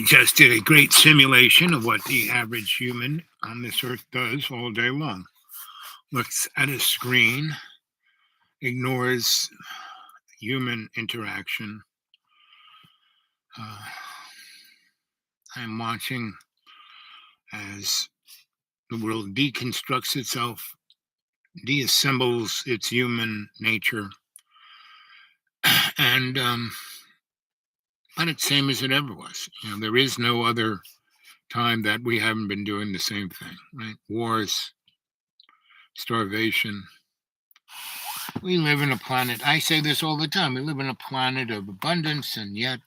just did a great simulation of what the average human on this earth does all day long. Looks at a screen, ignores human interaction. Uh, I'm watching as the world deconstructs itself, deassembles its human nature, and but it's same as it ever was. There is no other time that we haven't been doing the same thing, right? Wars, starvation. We live in a planet, I say this all the time, we live in a planet of abundance, and yet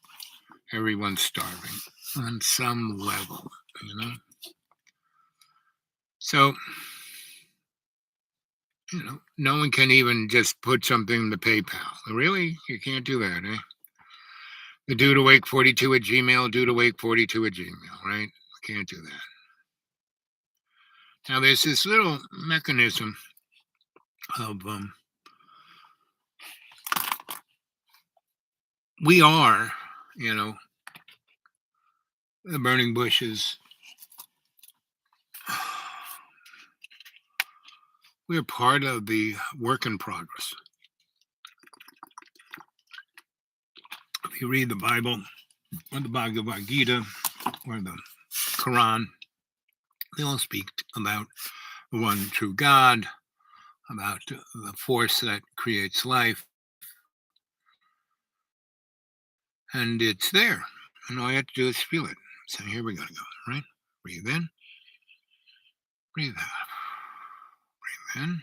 everyone's starving on some level, So, no one can even just put something in the PayPal. Really? You can't do that, eh? The dudewake42 at Gmail, dudewake42 at Gmail, right? Can't do that. Now, there's this little mechanism of we are, the burning bushes. We're part of the work in progress. If you read the Bible, or the Bhagavad Gita, or the Quran, they all speak about the one true God, about the force that creates life. And it's there. And all you have to do is feel it. So here we gotta go, right? Breathe in, breathe out, breathe in.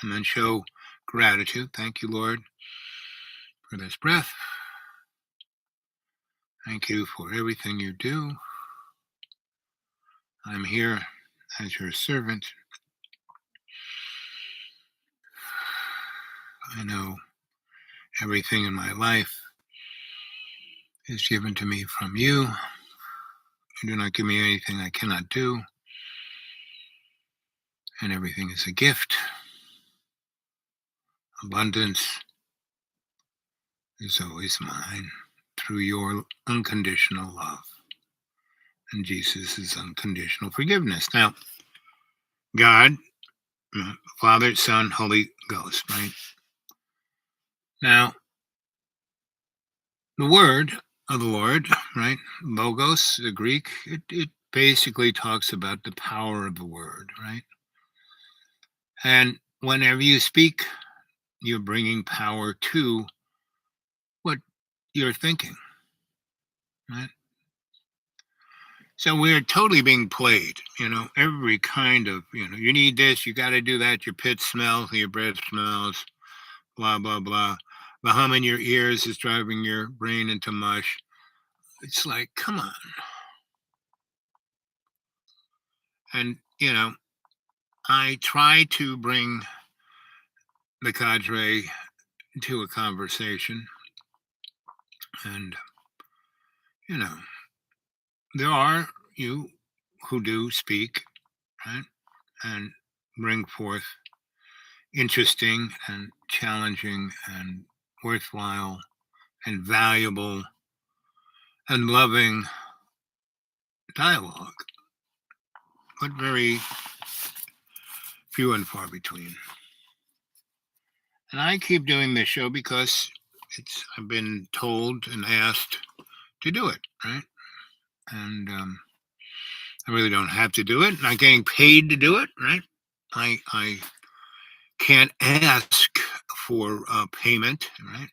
And then show gratitude. Thank you, Lord, for this breath. Thank you for everything you do. I'm here as your servant. I know everything in my life is given to me from you. You do not give me anything I cannot do. And everything is a gift. Abundance is always mine through your unconditional love and Jesus' unconditional forgiveness. Now, God, Father, Son, Holy Ghost, right? Now, the word of the Lord, right? Logos, the Greek, it basically talks about the power of the word, right? And whenever you speak, you're bringing power to what you're thinking, right? So we're totally being played, every kind of, you need this, you got to do that, your pit smells, your breath smells, blah, blah, blah. The hum in your ears is driving your brain into mush. It's like, come on. And, I try to bring the cadre to a conversation. And, there are you who do speak, right? And bring forth interesting and challenging and worthwhile and valuable and loving dialogue, but very few and far between. And I keep doing this show because I've been told and asked to do it, right? And I really don't have to do it. I'm not getting paid to do it, right? I can't ask for payment, right?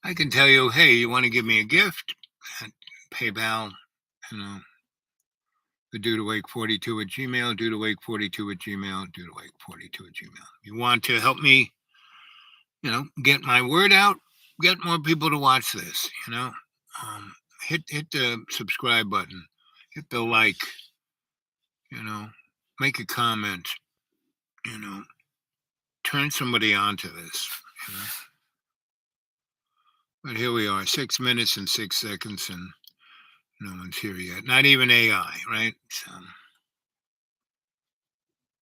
I can tell you, hey, you want to give me a gift? PayPal, the dudewake42 at Gmail, dudewake42 at Gmail, dudewake42 at Gmail. You want to help me, get my word out, get more people to watch this, hit the subscribe button, hit the like, make a comment, turn somebody on to this, But here we are, 6 minutes and 6 seconds, and no one's here yet. Not even AI, right? So,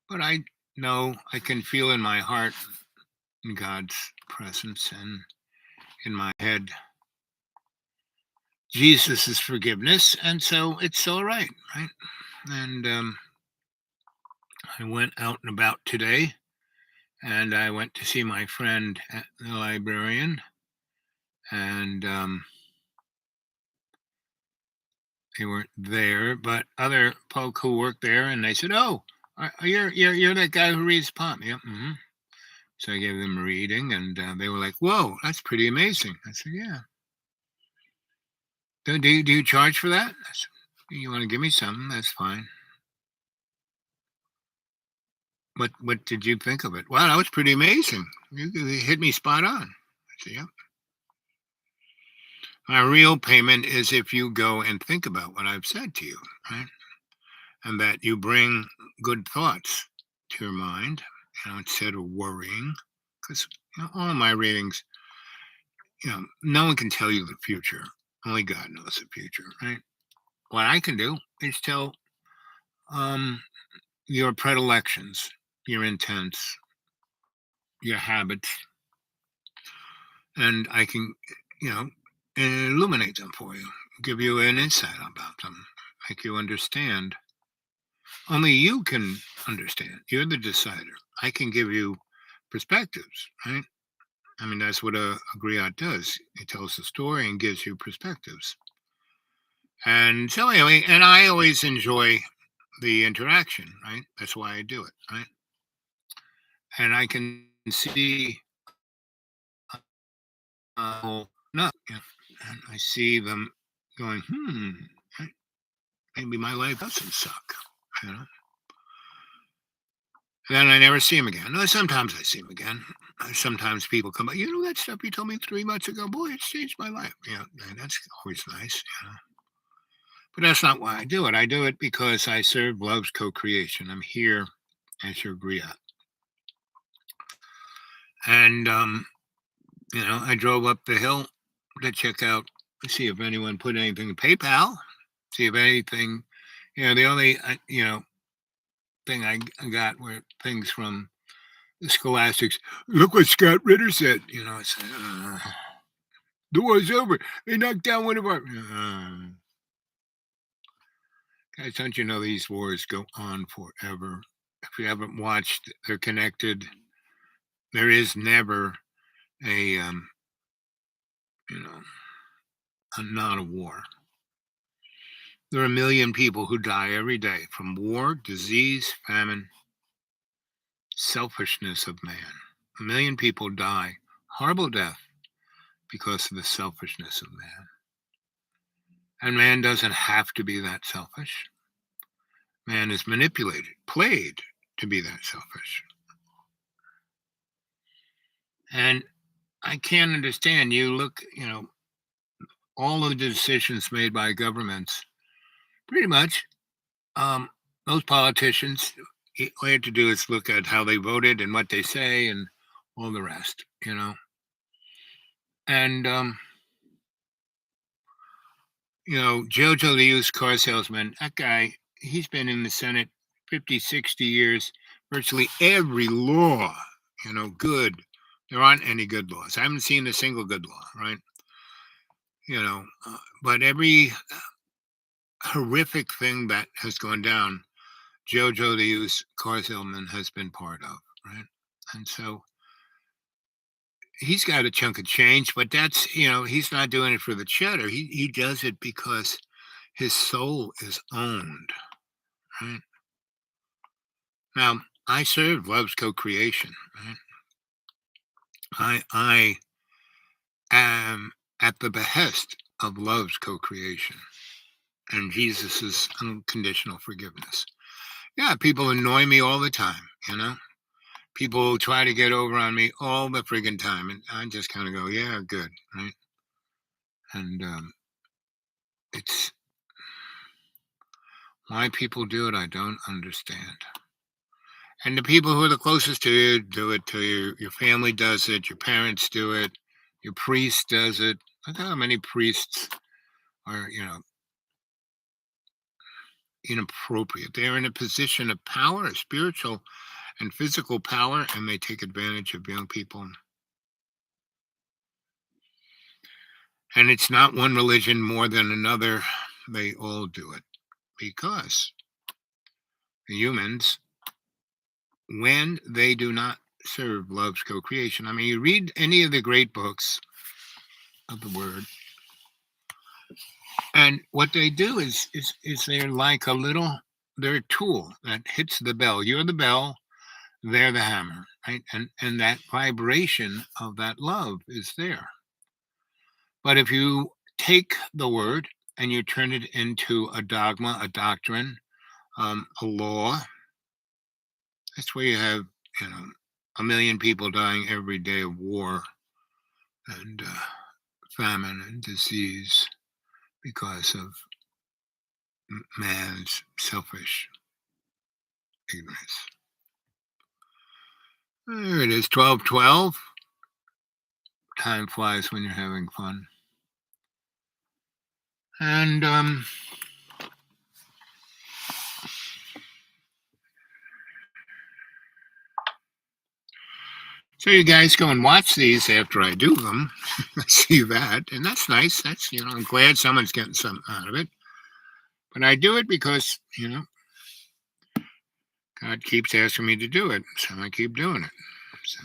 but I know I can feel in my heart God's presence, and in my head Jesus' forgiveness, and so it's all right, right? And I went out and about today, and I went to see my friend at the librarian, and they weren't there, but other folk who worked there, and they said, "Oh, you're that guy who reads palm." Yeah. So I gave them a reading, and they were like, "Whoa, that's pretty amazing." I said, "Yeah." Do you charge for that? I said, "You want to give me something? That's fine." What did you think of it? Wow, that was pretty amazing. You hit me spot on. I said, "Yep." My real payment is if you go and think about what I've said to you, right? And that you bring good thoughts to your mind, instead of worrying. Because all my readings, no one can tell you the future. Only God knows the future, right? What I can do is tell um, your predilections, your intents, your habits, and I can, you know, illuminate them for you, give you an insight about them, make you understand. Only you can understand. You're the decider. I can give you perspectives, right? I mean, that's what a griot does. It tells the story and gives you perspectives. And so, anyway, and I always enjoy the interaction, right? That's why I do it, right? And I can see, no, and I see them going, right, maybe my life doesn't suck, you know. Then I never see him again. No, sometimes I see him again. Sometimes people come, that stuff you told me 3 months ago, boy, it's changed my life. Yeah, and that's always nice. But that's not why I do it. I do it because I serve love's co-creation. I'm here as your griot. And I drove up the hill to check out, see if anyone put anything in PayPal, see if anything, the only, thing I got were things from the scholastics. Look what Scott Ritter said. It's the war's over. They knocked down one of our. Guys, don't you know these wars go on forever? If you haven't watched, they're connected. There is never a, you know, not a war. There are a million people who die every day from war, disease, famine, selfishness of man. A million people die horrible death because of the selfishness of man. And man doesn't have to be that selfish. Man is manipulated, played to be that selfish. And I can't understand. You look, all of the decisions made by governments, pretty much, um, those politicians, all you have to do is look at how they voted and what they say and all the rest. And, Jojo the used car salesman, that guy, he's been in the Senate 50, 60 years, virtually every law, good. There aren't any good laws. I haven't seen a single good law, right? But every horrific thing that has gone down, Jojo the used car salesman has been part of, right? And so he's got a chunk of change, but that's, he's not doing it for the cheddar. He does it because his soul is owned, right? Now, I serve love's co-creation, right? I am at the behest of love's co-creation and Jesus's unconditional forgiveness. Yeah, people annoy me all the time. People try to get over on me all the friggin' time, and I just kind of go, yeah, good, right? And it's why people do it, I don't understand. And the people who are the closest to you do it to you. Your family does it. Your parents do it. Your priest does it. Look how many priests are, inappropriate. They're in a position of power, spiritual and physical power, and they take advantage of young people. And it's not one religion more than another. They all do it because humans, when they do not serve love's co-creation. I mean, you read any of the great books of the word, and what they do is they're like they're a tool that hits the bell. You're the bell, they're the hammer, right? And that vibration of that love is there. But if you take the word and you turn it into a dogma, a doctrine, a law, that's where you have, you know, a million people dying every day of war and famine and disease because of man's selfish ignorance. There it is, 12:12. Time flies when you're having fun. And so you guys go and watch these after I do them. I see that, and that's nice. That's, I'm glad someone's getting something out of it. But I do it because, God keeps asking me to do it, so I keep doing it. So,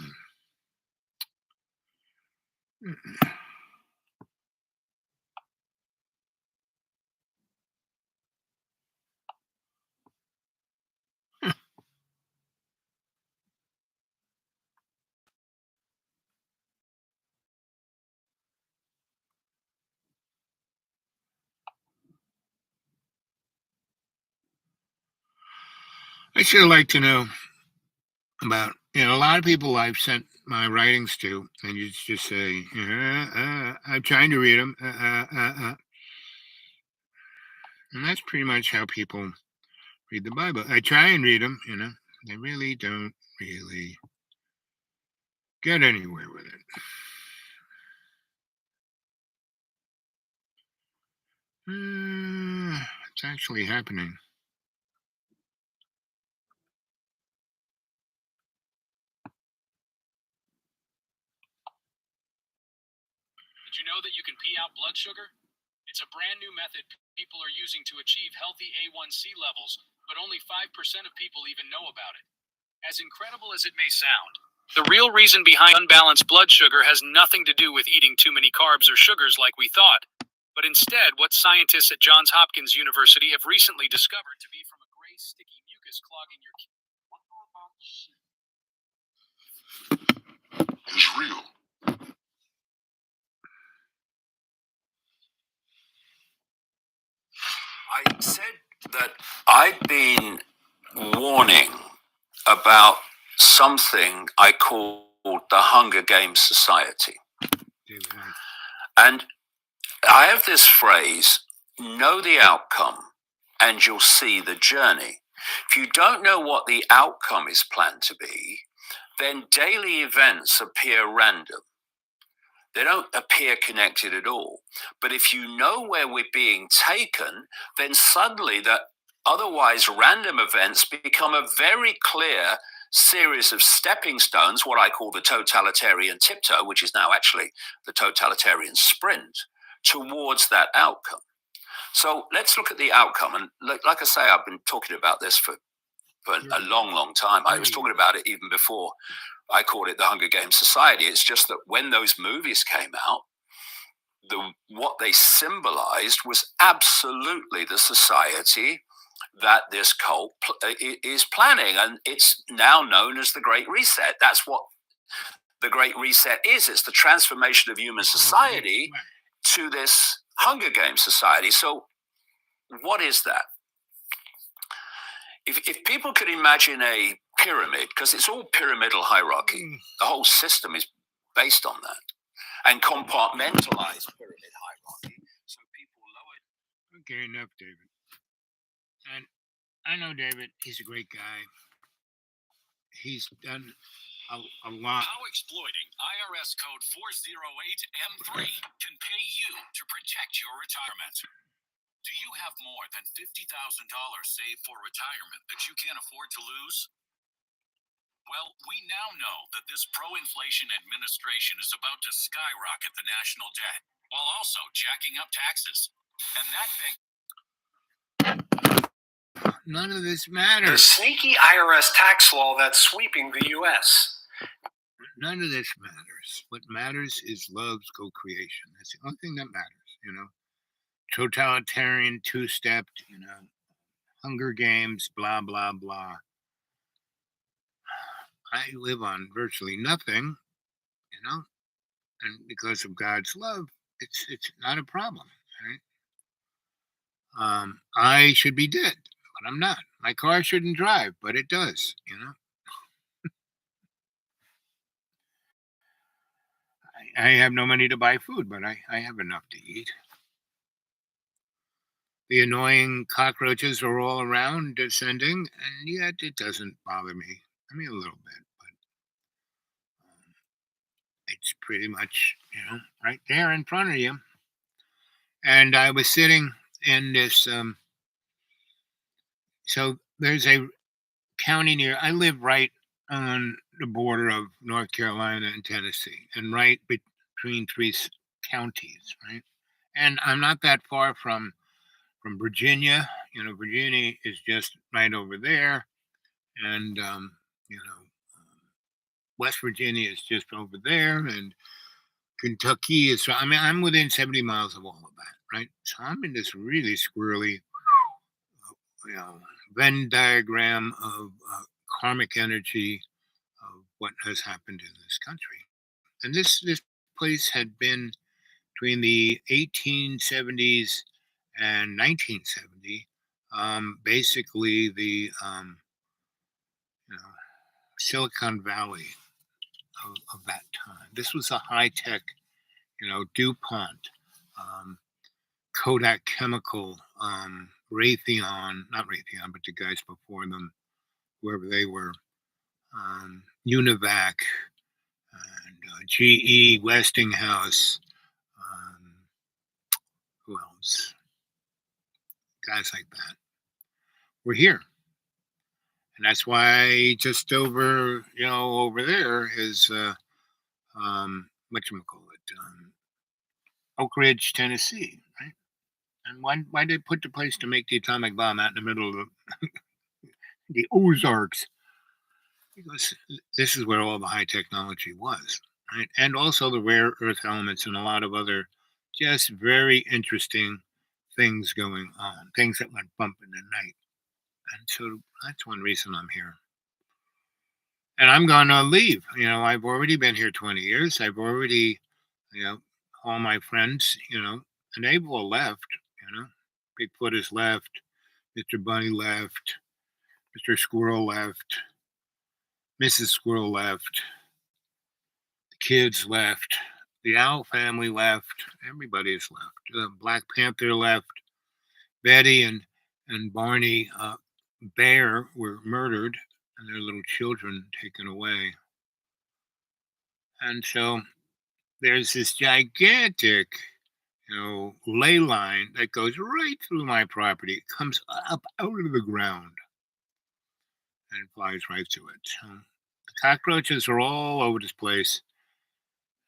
I sure like to know about, a lot of people I've sent my writings to, and you just say, I'm trying to read them. And that's pretty much how people read the Bible. I try and read them, they really don't really get anywhere with it. It's actually happening. Did you know that you can pee out blood sugar? It's a brand new method people are using to achieve healthy A1C levels, but only 5% of people even know about it. As incredible as it may sound, the real reason behind unbalanced blood sugar has nothing to do with eating too many carbs or sugars like we thought, but instead what scientists at Johns Hopkins University have recently discovered to be from a gray, sticky mucus clogging your is real. I said that I'd been warning about something I called the Hunger Games Society. And I have this phrase, know the outcome and you'll see the journey. If you don't know what the outcome is planned to be, then daily events appear random. They don't appear connected at all. But if you know where we're being taken, then suddenly the otherwise random events become a very clear series of stepping stones, what I call the totalitarian tiptoe, which is now actually the totalitarian sprint, towards that outcome. So let's look at the outcome. And like I say, I've been talking about this for a long, long time. I was talking about it even before I called it the Hunger Games Society. It's just that when those movies came out, what they symbolized was absolutely the society that this cult is planning. And it's now known as the Great Reset. That's what the Great Reset is. It's the transformation of human society to this Hunger Games society. So what is that? If people could imagine a pyramid, because it's all pyramidal hierarchy, the whole system is based on that, and compartmentalized pyramid hierarchy, so people lower. Okay, enough, David. And I know David, he's a great guy. He's done a lot. How exploiting IRS code 408M3 can pay you to protect your retirement. Do you have more than $50,000 saved for retirement that you can't afford to lose? Well, we now know that this pro inflation administration is about to skyrocket the national debt while also jacking up taxes. And that begs. None of this The matters. sneaky IRS tax law that's sweeping the U.S. None of this matters. What matters is love's co-creation. That's the only thing that matters, you know. Totalitarian, two-stepped, you know, Hunger Games, blah, blah, blah. I live on virtually nothing, you know, and because of God's love, it's not a problem, right? I should be dead, but I'm not. My car shouldn't drive, but it does, you know. I have no money to buy food, but I have enough to eat. The annoying cockroaches are all around descending, and yet it doesn't bother me. I mean, a little bit, but it's pretty much, you know, right there in front of you. And I was sitting in this, so there's a county near, I live right on the border of North Carolina and Tennessee, and right between three counties, right? And I'm not that far from Virginia. You know, Virginia is just right over there, and you know, West Virginia is just over there, and Kentucky is. I mean, I'm within 70 miles of all of that, right? So I'm in this really squirrely, you know, Venn diagram of karmic energy of what has happened in this country. And this place had been between the 1870s and 1970, basically the you know, Silicon Valley of that time. This was a high tech, you know, DuPont, um, Kodak Chemical, Raytheon, not Raytheon, but the guys before them, whoever they were, Univac, and GE, Westinghouse, who else? Guys like that. We're here. And that's why just over, you know, over there is, whatchamacallit, Oak Ridge, Tennessee, right? And why they put the place to make the atomic bomb out in the middle of the Ozarks? Because this is where all the high technology was, right? And also the rare earth elements and a lot of other just very interesting things going on, things that went bump in the night. And so that's one reason I'm here. And I'm going to leave. You know, I've already been here 20 years. I've already, you know, all my friends, you know, and they've all left, you know. Bigfoot has left. Mr. Bunny left. Mr. Squirrel left. Mrs. Squirrel left. The kids left. The owl family left. Everybody's left. Black Panther left. Betty and Barney Bear were murdered and their little children taken away. And so there's this gigantic, you know, ley line that goes right through my property. It comes up out of the ground and flies right through it. So the cockroaches are all over this place.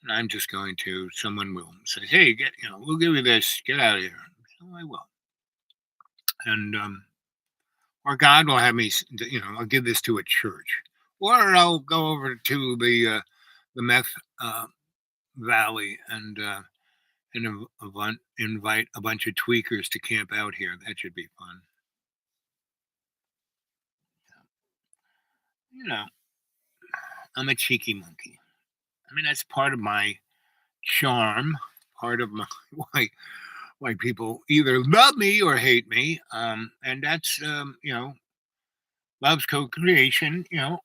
And I'm just going to, someone will say, hey, get, you know, we'll give you this, get out of here. So I will. And, or God will have me, you know, I'll give this to a church. Or I'll go over to the meth valley and invite a bunch of tweakers to camp out here. That should be fun. You know, I'm a cheeky monkey. I mean, that's part of my charm, part of my why people either love me or hate me. And that's you know, love's co-creation. You know,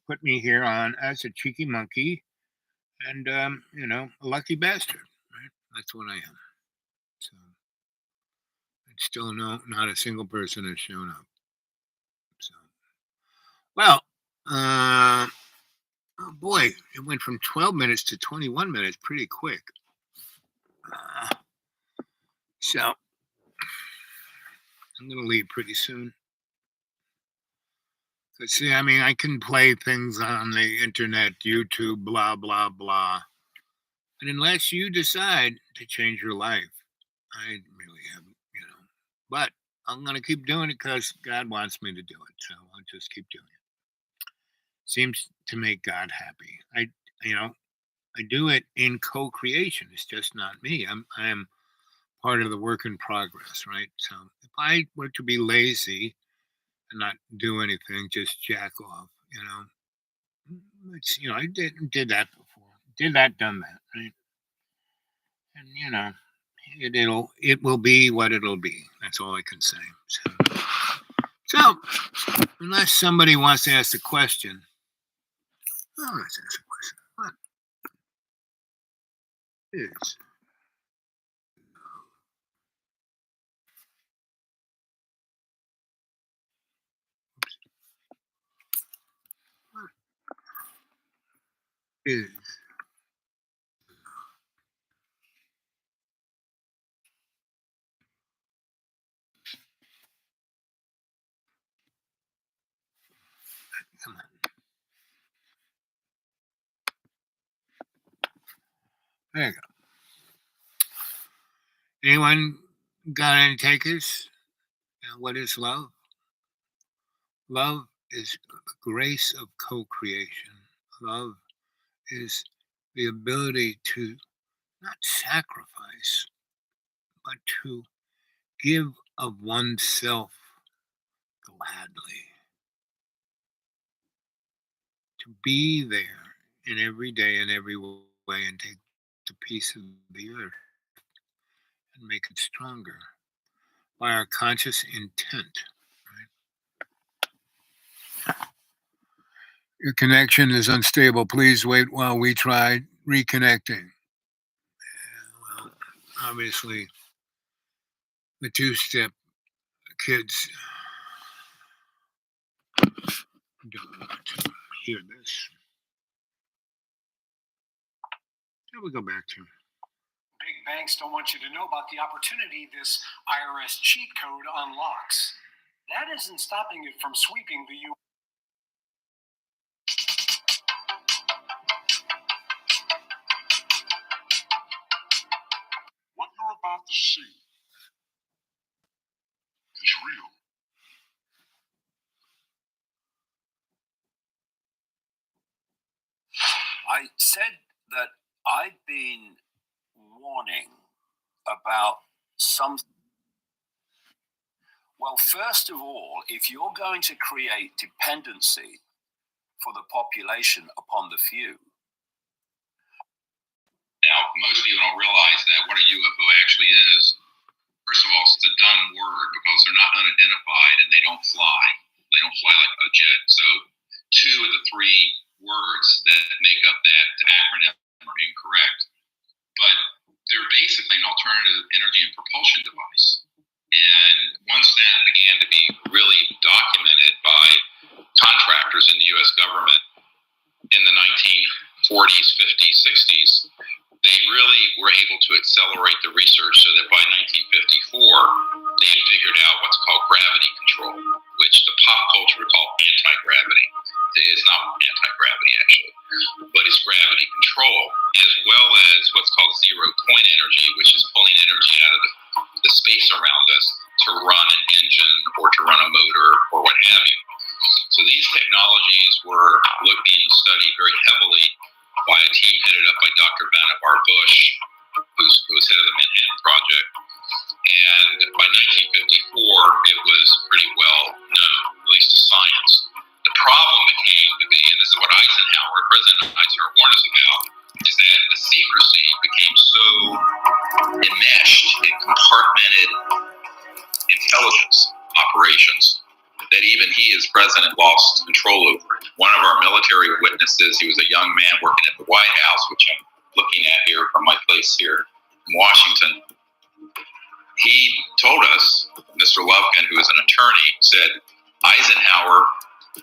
put me here on as a cheeky monkey, and you know, a lucky bastard. Right? That's what I am. So, and still not a single person has shown up. So, well, oh boy, it went from 12 minutes to 21 minutes pretty quick. So I'm going to leave pretty soon. See, I mean, I can play things on the internet, YouTube, blah, blah, blah. And unless you decide to change your life, I really haven't, But I'm going to keep doing it because God wants me to do it. So I'll just keep doing it. Seems to make God happy. I do it in co-creation. It's just not me. I am part of the work in progress, right? So if I were to be lazy and not do anything, just jack off, it's I did that before. Did that, done that, right? And it will be what it'll be. That's all I can say. So unless somebody wants to ask a question, let's ask a question. What is what is come on. There you go. Anyone got any takers? What is love? Love is the grace of co-creation. Love is the ability to not sacrifice, but to give of oneself gladly. To be there in every day in every way and take the piece of the earth and make it stronger by our conscious intent. Right? Your connection is unstable. Please wait while we try reconnecting. Well, obviously, the two-step kids don't want to hear this. Then we go back to Big banks don't want you to know about the opportunity this IRS cheat code unlocks. That isn't stopping it from sweeping the U.S. What you're about to see is real. I said that I've been warning about some. Well, first of all, if you're going to create dependency for the population upon the few. Now, most people don't realize that what a UFO actually is. First of all, it's a dumb word because they're not unidentified and they don't fly. They don't fly like a jet. So 2 of the 3 words that make up that acronym are incorrect. But they're basically an alternative energy and propulsion device. And once that began to be really documented by contractors in the U.S. government in the 1940s, 50s, 60s, they really were able to accelerate the research so that by 1954, they had figured out what's called gravity control, which the pop culture would call anti-gravity. It is not anti-gravity, actually, but it's gravity control, as well as what's called zero-point energy, which is pulling energy out of the space around us to run an engine or to run a motor or what have you. So these technologies were being studied very heavily by a team headed up by Dr. Vannevar Bush, who was head of the Manhattan Project. And by 1954, it was pretty well known, at least to science. The problem became to be, and this is what President Eisenhower warned us about, is that the secrecy became so enmeshed in compartmented intelligence operations that even he as president lost control over it. One of our military witnesses, he was a young man working at the White House, which I'm looking at here from my place here in Washington. He told us, Mr. Lufkin, who is an attorney, said Eisenhower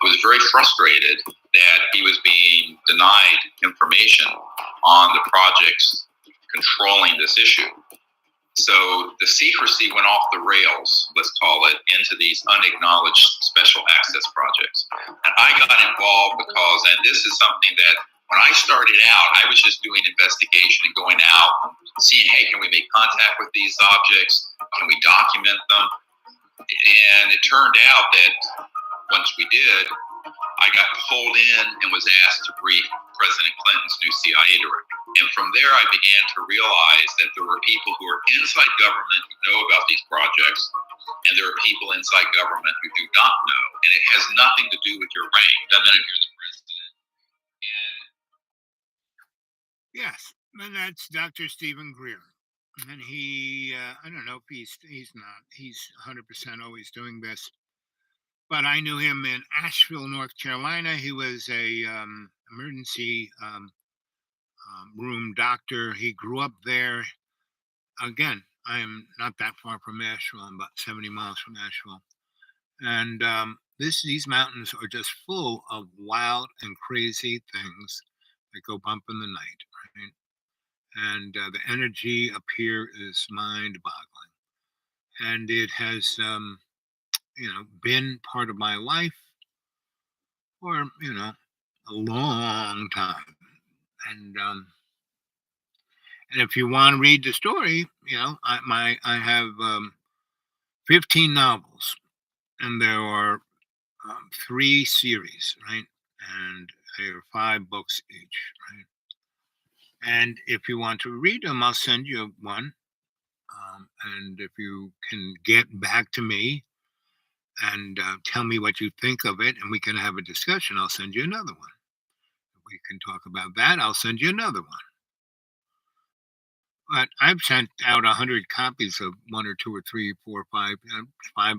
was very frustrated that he was being denied information on the projects controlling this issue. So the secrecy went off the rails, let's call it, into these unacknowledged special access projects. And I got involved because, and this is something that when I started out, I was just doing investigation and going out, seeing, hey, can we make contact with these objects? Can we document them? And it turned out that once we did, I got pulled in and was asked to brief President Clinton's new CIA director. And from there, I began to realize that there were people who are inside government who know about these projects, and there are people inside government who do not know. And it has nothing to do with your rank. Doesn't matter if you're the president. And Yes, and that's Dr. Stephen Greer. And he, I don't know if he's 100% always doing this, but I knew him in Asheville, North Carolina. He was a emergency room doctor. He grew up there. Again, I am not that far from Asheville. I'm about 70 miles from Asheville. And these mountains are just full of wild and crazy things that go bump in the night, right? And the energy up here is mind-boggling. And it has, been part of my life for, a long time. And if you want to read the story, I have 15 novels, and there are 3 series, right? And there are 5 books each, right? And if you want to read them, I'll send you one. And if you can get back to me and tell me what you think of it, and we can have a discussion, I'll send you another one. If we can talk about that, I'll send you another one. But I've sent out 100 copies of 1 or 2 or 3, 4, 5, 5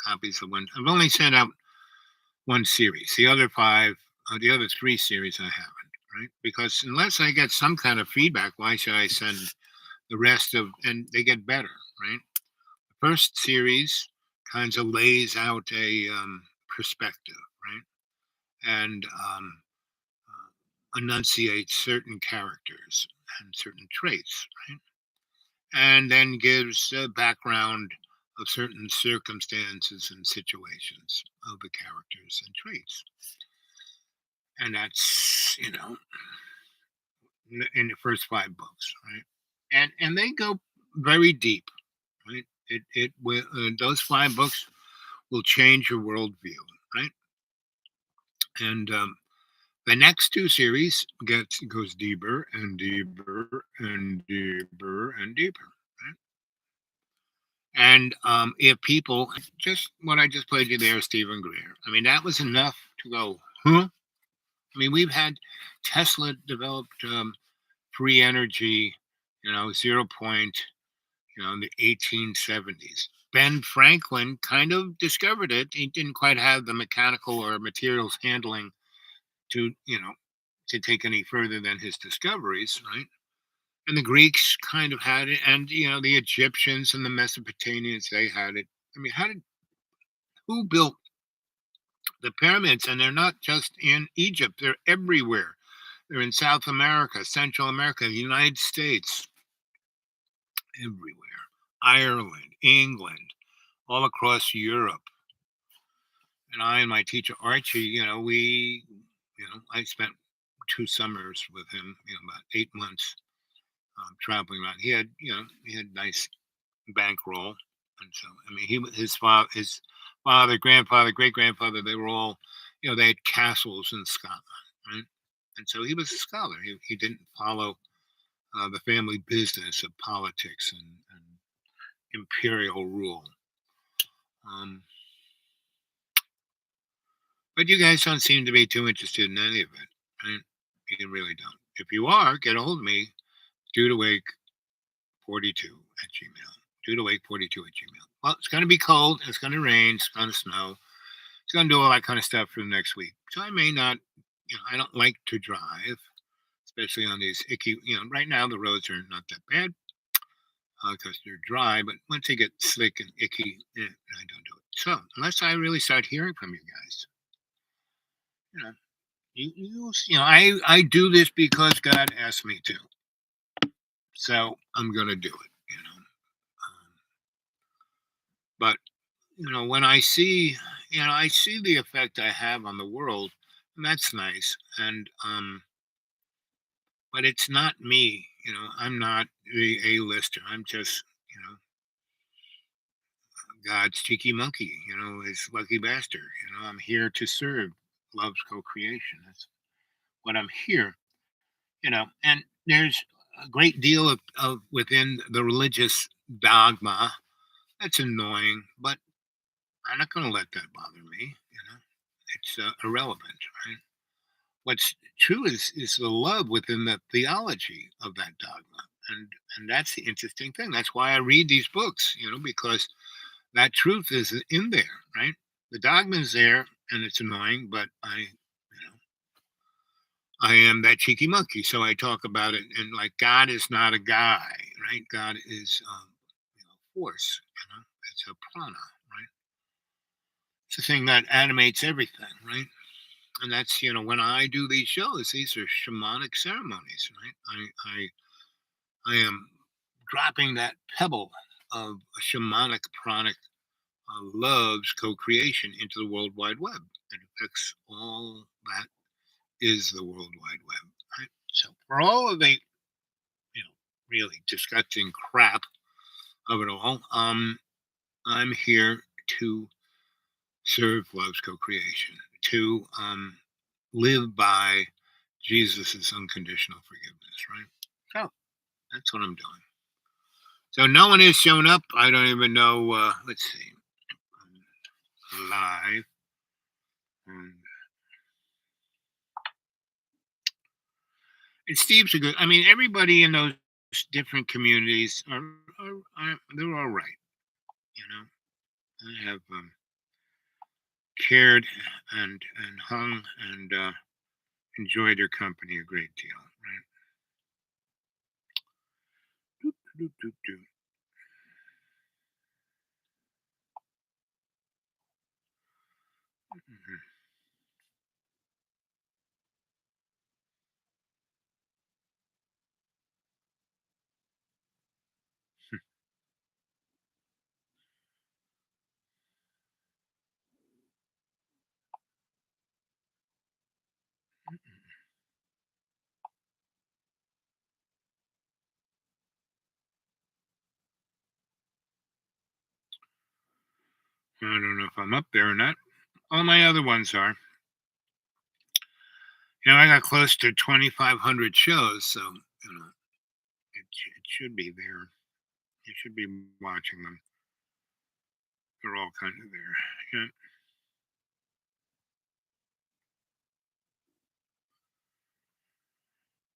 copies of one. I've only sent out 1 series. The other 3 series I haven't, right? Because unless I get some kind of feedback, why should I send the rest of, and they get better, right? The first series kind of lays out a perspective, right? And enunciates certain characters and certain traits, right? And then gives a background of certain circumstances and situations of the characters and traits. And that's, in the first 5 books, right? And they go very deep, right? It will, those 5 books will change your worldview, right? And the next 2 series goes deeper and deeper and deeper and deeper, right? And if people, just what I just played you there, Stephen Greer, I mean, that was enough to go, huh? I mean, we've had Tesla developed free energy, 0 point, in the 1870s. Ben Franklin kind of discovered it. He didn't quite have the mechanical or materials handling to, to take any further than his discoveries, right? And the Greeks kind of had it, and the Egyptians and the Mesopotamians, they had it. I mean, who built the pyramids? And they're not just in Egypt; they're everywhere. They're in South America, Central America, the United States, everywhere. Ireland, England, all across Europe. And I and my teacher Archie, I spent 2 summers with him, about 8 months traveling around. He had nice bankroll, and so I mean, his father, grandfather, great grandfather, they were all, they had castles in Scotland, right? And so he was a scholar. He didn't follow the family business of politics and imperial rule. But you guys don't seem to be too interested in any of it, right? You really don't. If you are, get a hold of me, dudewake42@gmail. Dudewake42@gmail. Well, it's going to be cold. It's going to rain. It's going to snow. It's going to do all that kind of stuff for the next week. So I may not, I don't like to drive, especially on these icky, right now the roads are not that bad because they're dry, but once they get slick and icky, I don't do it. So unless I really start hearing from you guys, I do this because God asked me to. So I'm going to do it, But when I see, I see the effect I have on the world, and that's nice. And but it's not me. I'm not the A-lister. I'm just, God's cheeky monkey. His lucky bastard. I'm here to serve love's co-creation. That's what I'm here. And there's a great deal of within the religious dogma that's annoying, but I'm not going to let that bother me. It's irrelevant, right? What's true is the love within the theology of that dogma, and that's the interesting thing. That's why I read these books, because that truth is in there, right? The dogma is there, and it's annoying, but I am that cheeky monkey, so I talk about it. And like, God is not a guy, right? God is force. It's a prana, right? It's the thing that animates everything, right? And that's when I do these shows, these are shamanic ceremonies, right? I am dropping that pebble of a shamanic pranic love's co-creation into the World Wide Web. It affects all that is the World Wide Web, right? So for all of the really disgusting crap of it all, I'm here to serve love's co-creation, to live by Jesus's unconditional forgiveness, right? So that's what I'm doing. So no one has shown up. I don't even know. Let's see. Live. And Steve's a good. I mean, everybody in those different communities are they're all right. I have cared and hung and enjoyed their company a great deal, right? Doop, doop, doop, doop. Mhm. I don't know if I'm up there or not. All my other ones are. I got close to 2,500 shows, so it should be there. You should be watching them. They're all kind of there. Yeah.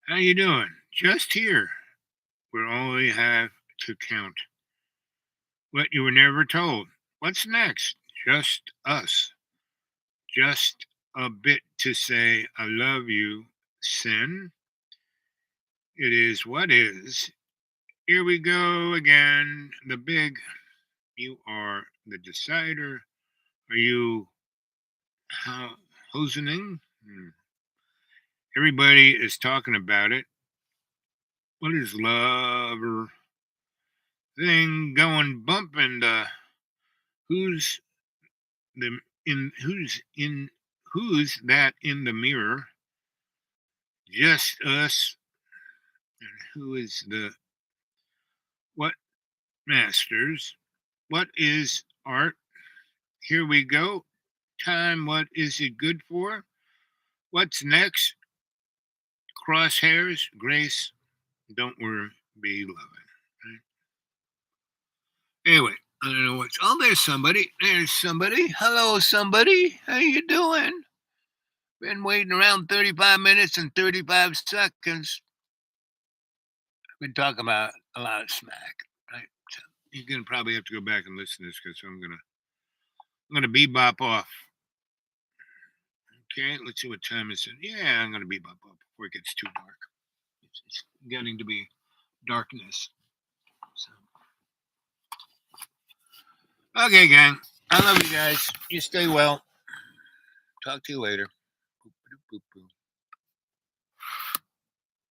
How you doing? Just here. Where all we have to count. What you were never told. What's next? Just us. Just a bit to say I love you, sin. It is what is. Here we go again. The big. You are the decider. Are you hosening? Everybody is talking about it. What is love or thing going bumping? Who's the who's that in the mirror? Just us. And who is the what masters? What is art? Here we go. Time. What is it good for? What's next? Crosshairs. Grace. Don't worry. Be loving. Right? Anyway, I don't know what's. Oh, there's somebody. There's somebody. Hello, somebody. How you doing? Been waiting around 35 minutes and 35 seconds. I've been talking about a lot of smack, right? So you're gonna probably have to go back and listen to this because I'm gonna bebop off. Okay, let's see what time is it. Yeah, I'm gonna bebop off before it gets too dark. It's getting to be darkness. So. Okay, gang. I love you guys. You stay well. Talk to you later. Boop, boop, boop, boop.